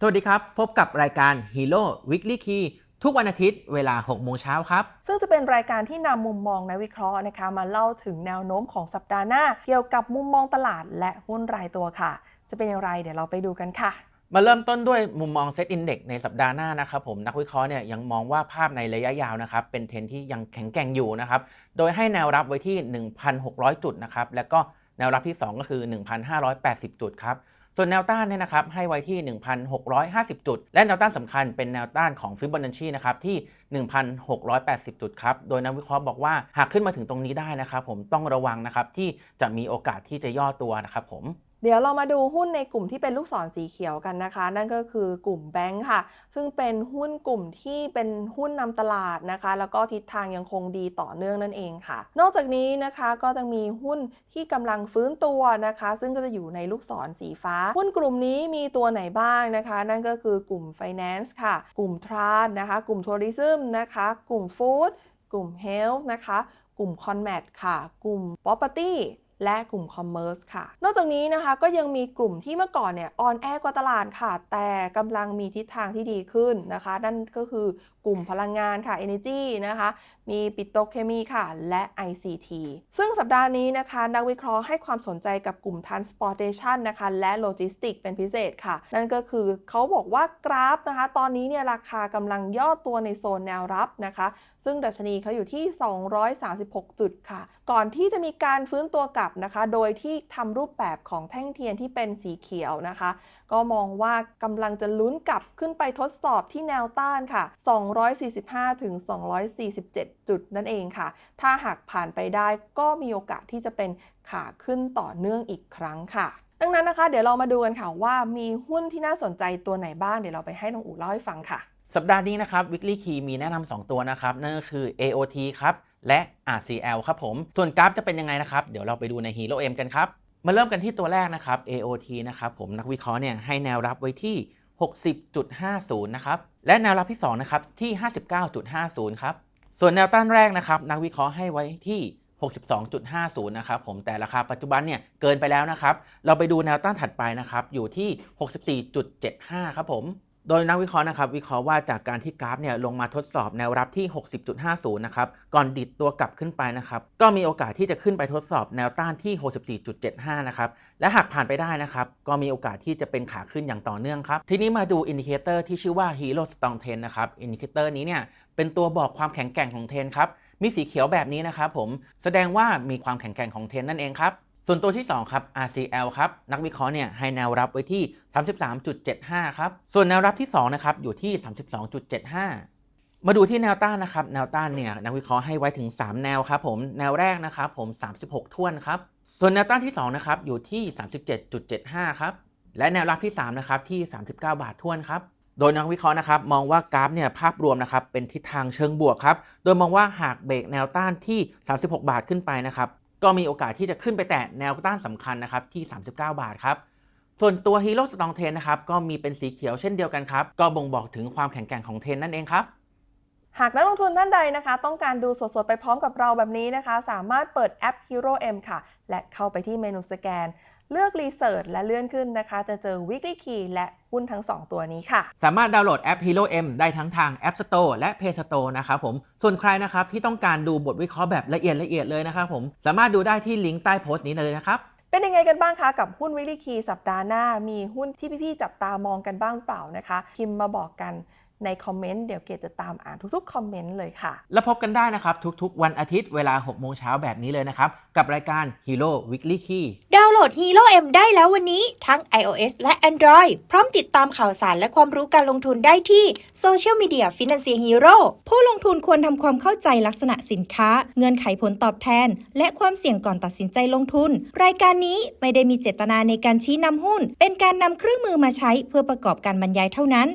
สวัสดีครับพบกับรายการ Hero Weekly Key ทุกวันอาทิตย์เวลา 6 โมงเช้าครับซึ่งจะเป็นรายการที่นำมุมมองนักวิเคราะห์นะคะมาเล่าถึงแนวโน้มของสัปดาห์หน้าเกี่ยวกับมุมมองตลาดและหุ้นรายตัวค่ะจะเป็นอย่างไรเดี๋ยวเราไปดูกันค่ะมาเริ่มต้นด้วยมุมมอง Set Index ในสัปดาห์หน้านะครับผมนักวิเคราะห์เนี่ยยังมองว่าภาพในระยะยาวนะครับเป็นเทรนที่ยังแข็งแกร่งอยู่นะครับโดยให้แนวรับไว้ที่ 1,600 จุดนะครับแล้วก็แนวรับที่2ก็คือ 1,580 จุดครับส่วนแนวต้านเนี่ยนะครับให้ไว้ที่ 1,650 จุดและแนวต้านสำคัญเป็นแนวต้านของฟิโบนัชชีนะครับที่ 1,680 จุดครับโดยนักวิเคราะห์บอกว่าหากขึ้นมาถึงตรงนี้ได้นะครับผมต้องระวังนะครับที่จะมีโอกาสที่จะย่อตัวนะครับผมเดี๋ยวเรามาดูหุ้นในกลุ่มที่เป็นลูกศรสีเขียวกันนะคะนั่นก็คือกลุ่มแบงค์ค่ะซึ่งเป็นหุ้นกลุ่มที่เป็นหุ้นนำตลาดนะคะแล้วก็ทิศทางยังคงดีต่อเนื่องนั่นเองค่ะนอกจากนี้นะคะก็จะมีหุ้นที่กำลังฟื้นตัวนะคะซึ่งก็จะอยู่ในลูกศรสีฟ้าหุ้นกลุ่มนี้มีตัวไหนบ้างนะคะนั่นก็คือกลุ่ม Finance ค่ะกลุ่ม Trade นะคะกลุ่ม Tourism นะคะกลุ่ม Food กลุ่ม Health นะคะกลุ่ม Conmat ค่ะกลุ่ม Propertyและกลุ่ม Commerce ค่ะนอกจากนี้นะคะก็ยังมีกลุ่มที่เมื่อก่อนเนี่ยอ่อนแอกว่าตลาดค่ะแต่กำลังมีทิศทางที่ดีขึ้นนะคะนั่นก็คือกลุ่มพลังงานค่ะ Energy นะคะมีปิโตรเคมีค่ะและ ICT ซึ่งสัปดาห์นี้นะคะนักวิเคราะห์ให้ความสนใจกับกลุ่ม Transportation นะคะและ Logistics เป็นพิเศษค่ะนั่นก็คือเขาบอกว่ากราฟนะคะตอนนี้เนี่ยราคากำลังย่อตัวในโซนแนวรับนะคะซึ่งดัชนีเขาอยู่ที่236จุดค่ะก่อนที่จะมีการฟื้นตัวกลับนะคะโดยที่ทำรูปแบบของแท่งเทียนที่เป็นสีเขียวนะคะก็มองว่ากำลังจะลุ้นกลับขึ้นไปทดสอบที่แนวต้านค่ะ245ถึง247จุดนั่นเองค่ะถ้าหากผ่านไปได้ก็มีโอกาสที่จะเป็นขาขึ้นต่อเนื่องอีกครั้งค่ะดังนั้นนะคะเดี๋ยวเรามาดูกันค่ะว่ามีหุ้นที่น่าสนใจตัวไหนบ้างเดี๋ยวเราไปให้น้องอู๋เล่าให้ฟังค่ะสัปดาห์นี้นะครับ Weekly Key มีแนะนำ2ตัวนะครับนั่นก็คือ AOT ครับและ RCL ครับผมส่วนกราฟจะเป็นยังไงนะครับเดี๋ยวเราไปดูใน Hero M กันครับมาเริ่มกันที่ตัวแรกนะครับ AOT นะครับผมนักวิเคราะห์เนี่ยให้แนวรับไว้ที่ 60.50 นะครับและแนวรับที่2นะครับที่ 59.50 ครับส่วนแนวต้านแรกนะครับนักวิเคราะห์ให้ไว้ที่ 62.50 นะครับผมแต่ราคาปัจจุบันเนี่ยเกินไปแล้วนะครับเราไปดูแนวต้านถัดไปนะครับอยู่ที่ 64.75 ครับผมโดยนักวิเคราะห์นะครับวิเคราะห์ว่าจากการที่กราฟเนี่ยลงมาทดสอบแนวรับที่ 60.50 นะครับก่อนดิดตัวกลับขึ้นไปนะครับก็มีโอกาสที่จะขึ้นไปทดสอบแนวต้านที่ 64.75 นะครับและหากผ่านไปได้นะครับก็มีโอกาสที่จะเป็นขาขึ้นอย่างต่อเนื่องครับทีนี้มาดูอินดิเคเตอร์ที่ชื่อว่า Hero Strong Trend นะครับอินดิเคเตอร์นี้เนี่ยเป็นตัวบอกความแข็งแกร่งของเทรนครับมีสีเขียวแบบนี้นะครับผมแสดงว่ามีความแข็งแกร่งของเทรนนั่นเองครับส่วนตัวที่2ครับ RCL ครับนักวิเคราะห์เนี่ยให้แนวรับไว้ที่ 33.75 ครับส่วนแนวรับที่2นะครับอยู่ที่ 32.75 มาดูที่แนวต้านนะครับแนวต้านเนี่ยนักวิเคราะห์ให้ไว้ถึง3แนวครับผมแนวแรกนะครับผม36ถ้วนครับส่วนแนวต้านที่2นะครับอยู่ที่ 37.75 ครับและแนวรับที่3นะครับที่39 บาทถ้วนครับโดยนักวิเคราะห์นะครับมองว่ากราฟเนี่ยภาพรวมนะครับเป็นทิศทางเชิงบวกครับโดยมองว่าหากเบรกแนวต้านที่36 บาทขึ้นไปนะครับก็มีโอกาสที่จะขึ้นไปแตะแนวต้านสำคัญนะครับที่39 บาทครับส่วนตัว Hero Strong Trend นะครับก็มีเป็นสีเขียวเช่นเดียวกันครับก็บ่งบอกถึงความแข็งแกร่งของเทรนนั่นเองครับหากนักลงทุนท่านใดนะคะต้องการดูสดๆไปพร้อมกับเราแบบนี้นะคะสามารถเปิดแอป Hero M ค่ะและเข้าไปที่เมนูสแกนเลือก Research และเลื่อนขึ้นนะคะจะเจอ Weekly Key และหุ้นทั้ง2ตัวนี้ค่ะสามารถดาวน์โหลดแอป Hero M ได้ทั้งทาง App Store และ Play Store นะครับผมส่วนใครนะครับที่ต้องการดูบทวิเคราะห์แบบละเอียดเลยนะครับผมสามารถดูได้ที่ลิงก์ใต้โพสต์นี้เลยนะครับเป็นยังไงกันบ้างคะกับหุ้น Weekly Key สัปดาห์หน้ามีหุ้นที่พี่ๆจับตามองกันบ้างเปล่านะคะพิมพ์มาบอกกันในคอมเมนต์เดี๋ยวเกดจะตามอ่านทุกๆคอมเมนต์เลยค่ะแล้วพบกันได้นะครับทุกๆวันอาทิตย์เวลา 6 โมงเช้าแบบนี้เลยนะครับกับรายการ Hero Weekly Key ดาวน์โหลด Hero M ได้แล้ววันนี้ทั้ง iOS และ Android พร้อมติดตามข่าวสารและความรู้การลงทุนได้ที่โซเชียลมีเดีย Financial Hero ผู้ลงทุนควรทำความเข้าใจลักษณะสินค้าเงื่อนไขผลตอบแทนและความเสี่ยงก่อนตัดสินใจลงทุนรายการนี้ไม่ได้มีเจตนาในการชี้นำหุ้นเป็นการนำเครื่องมือมาใช้เพื่อประกอบการบรรยายเท่านั้น